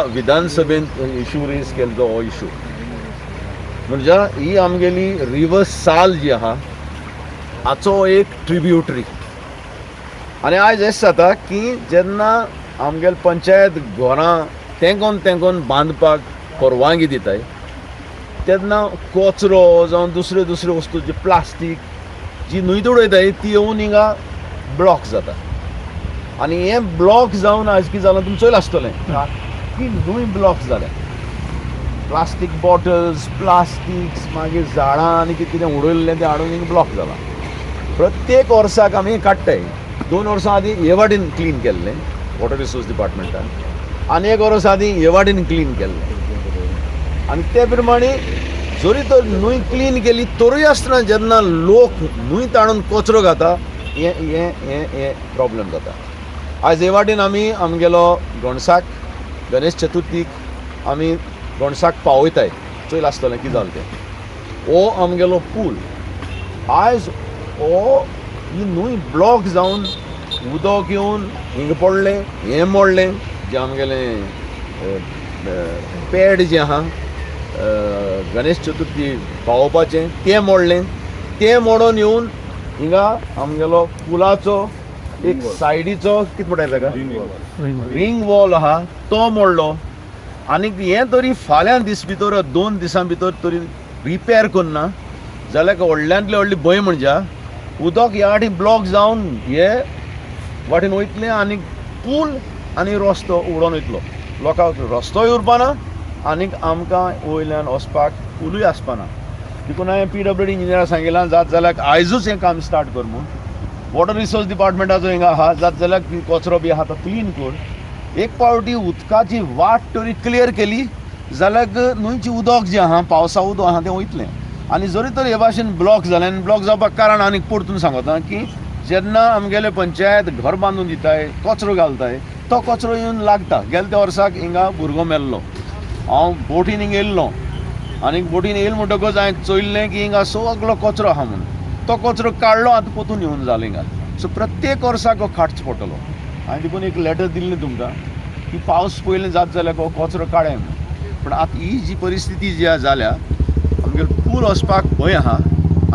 विधानसभेन issue raise केल्लो हो issue म्हणजे ही आमगेली रिवर साल जी आहा हाचो एक ट्रिब्युटरी आनी आयज अशें जाता की जेन्ना आमगेल पंचायत घरां तेंकोन बांदपाक परवानगी दिताय तेन्ना कचरो जावं दुसऱ्यो वस्तू जी प्लास्टीक जी न्हंयत उडयताय ती येवन हिंगा ब्लॉक जाता आनी हें ब्लॉक जावन आयज कितें जालां तुमी चोयलां आसतलें की न्हंय ब्लॉक जाल्या प्लास्टीक बॉटल्स प्लास्टिक्स मागीर झाडां आनी कितें उडयल्लें तें हाडून हिंगा ब्लॉक जालां प्रत्येक वर्साक आमी काडटाय 2 वर्सां आदीं हे वाटेन क्लीन केल्लें वॉटर रिसोर्स डिपार्टमेंटान आनी 1 वर्स आदीं हे वाटेन क्लीन केल्लें आनी ते प्रमाणे जरी तर न्हंय क्लीन केली तरूय आसतना जेन्ना लोक न्हंयत हाडून कचरो घाता हे प्रॉब्लेम जाता आयज हे वाटेन आमी आमगेलो गणसाक गणेश चतुर्थीक आमी गणसाक पावयताय चोयलां आसतलें कितें जालें तें हो आमगेलो पूल आयज हो ही न्हंय ब्लॉक जावन उदक येवन हिंगा पडलें हें मोडलें जें आमगेलें पॅड जें आहा गणेश चतुर्थी पावोवपाचें तें मोडलें तें मोडोन येवन हिंगा आमगेलो पुलाचो एक सायडीचो कितें म्हणटात ताका रिंग वॉल आहा तो मोडलो आनी हें तरी फाल्यां दीस भितर 2 दिसां भितर तरी रिपेर करना जाल्यार व्हडल्यांतली व्हडली भंय म्हणजे उदक ह्या वाटेन ब्लॉक जावन हे वाटेन वयतलें आनी पूल आनी रस्तो उडोवन वयतलो लोकांक रस्तोय उरपाना आनीक आमकां वयल्यान वचपाक पुलूय आसपाना देखून हांवें PWD इंजिनियराक सांगिल्लें जात जाल्यार आयजूच हें काम स्टार्ट कर म्हूण वॉटर रिसोर्स डिपार्टमेंटाचो हिंगा आहा जात जाल्यार कचरो बी आहा तो क्लीन कर एक पावटी उदकाची वाट तरी क्लियर केली जाल्यार न्हंयचें उदक जें आहा पावसा उदक आहा तें वयतलें आनी जरी तर हे भाशेन ब्लॉक जालें आनी ब्लॉक जावपाक कारण आनीक परतून सांगता की जेन्ना आमगेले पंचायत घर बांदून दिताय कचरो घालताय तो कचरो येवन लागता गेल्या त्या वर्साक हिंगा भुरगो मेल्लो हांव बोटीन हिंगा येयल्लो आनी बोटीन येयलो म्हणटकच हांवें चोयल्लें की हिंगा सगळो कचरो आहा म्हणून तो कचरो काडलो आतां पोतून येवन जालो हिंगा सो प्रत्येक वर्साक हो काडचो पडटलो हांवें देखून एक लेटर दिल्लें तुमकां की पावस पयलें जात जाल्यार हो कचरो काडय म्हणून पूण आतां ही जी परिस्थिती जी जाल्या आमगेर पूल वचपाक भंय आहा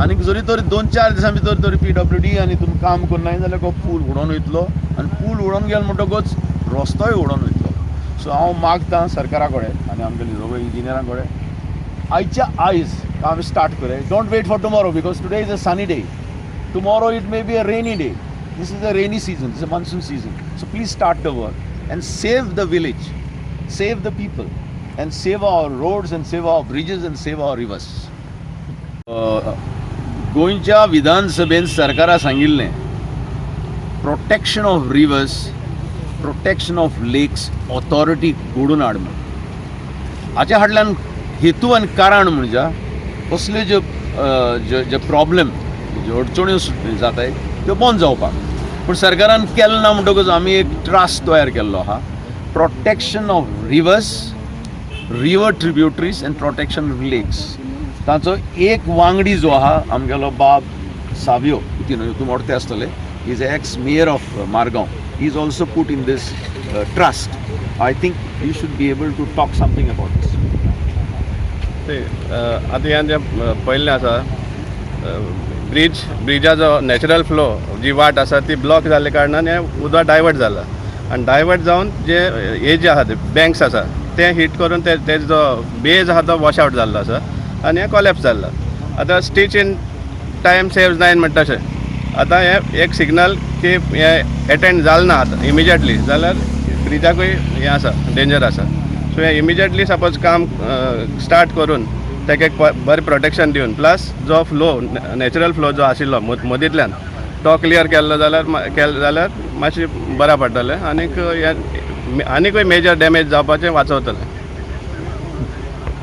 आनीक जरी तर 2-4 दिसां भितर तरी PWD आनी तुमी काम करनाय जाल्यार हो पूल उडोवन वयतलो आनी पूल उडोवन गेलो म्हणटकच रस्तोय उडोवन वयतलो सो हांव मागतां सरकारा कडेन आनी आमगेले सगळे इंजिनियरां कडेन आयच्या आयज काम स्टार्ट करे don't wait for tomorrow because today is a sunny day tomorrow it may be a rainy day this is a rainy season this is a monsoon season so please start the work and save the village save the people and save our roads and save our bridges and save our rivers गोंयच्या विधानसभेन सरकारा सांगिल्लें protection of reverse protection of लेक्स authority घडोवन हाड म्हणून हाच्या फाटल्यान हेतू आनी कारण म्हणजे कसले जे प्रॉब्लेम ज्यो अडचण्यो जाताय त्यो बंद जावपाक पूण सरकारान केलें ना म्हणटकच आमी एक ट्रस्ट तयार केल्लो आहा protection of rivers river tributaries end protection of लेक्स ताचो एक वांगडी जो आहा आमगेलो बाब सावियो तुमी ओडते आसतले he is ex mayor of Margao he is also put in this trust I think you should be able to talk something about this आतां ह्या जे पयल्लें आसा ब्रिजाचो नॅचरल फ्लो जी वाट आसा ती ब्लॉक जाल्ले कारणान हें उदक डायवर्ट जालां आनी डायवर्ट जावन जे हे जे आहा ते बँक्स आसा ते हिट करून ते जो बेज आहा तो वॉश आवट जाल्लो आसा आनी हें कॉलेप्स जाल्लो आतां स्टीच इन टायम सेव्स 9 म्हणटा अशें आतां हें एक सिग्नल की हें एटेंड जालें ना आतां इमिजिएटली जाल्यार ब्रिजाकूय हें आसा डेंजर आसा सो हें इमिजिएटली सपोज काम स्टार्ट करून ताका एक बरें प्रोटेक्शन दिवन प्लस जो फ्लो नॅचरल फ्लो जो आशिल्लो मदींतल्यान तो क्लियर केल्लो जाल्यार मातशें बऱ्या पडटलें आनीकूय मेजर डॅमेज जावपाचें वाचवतलें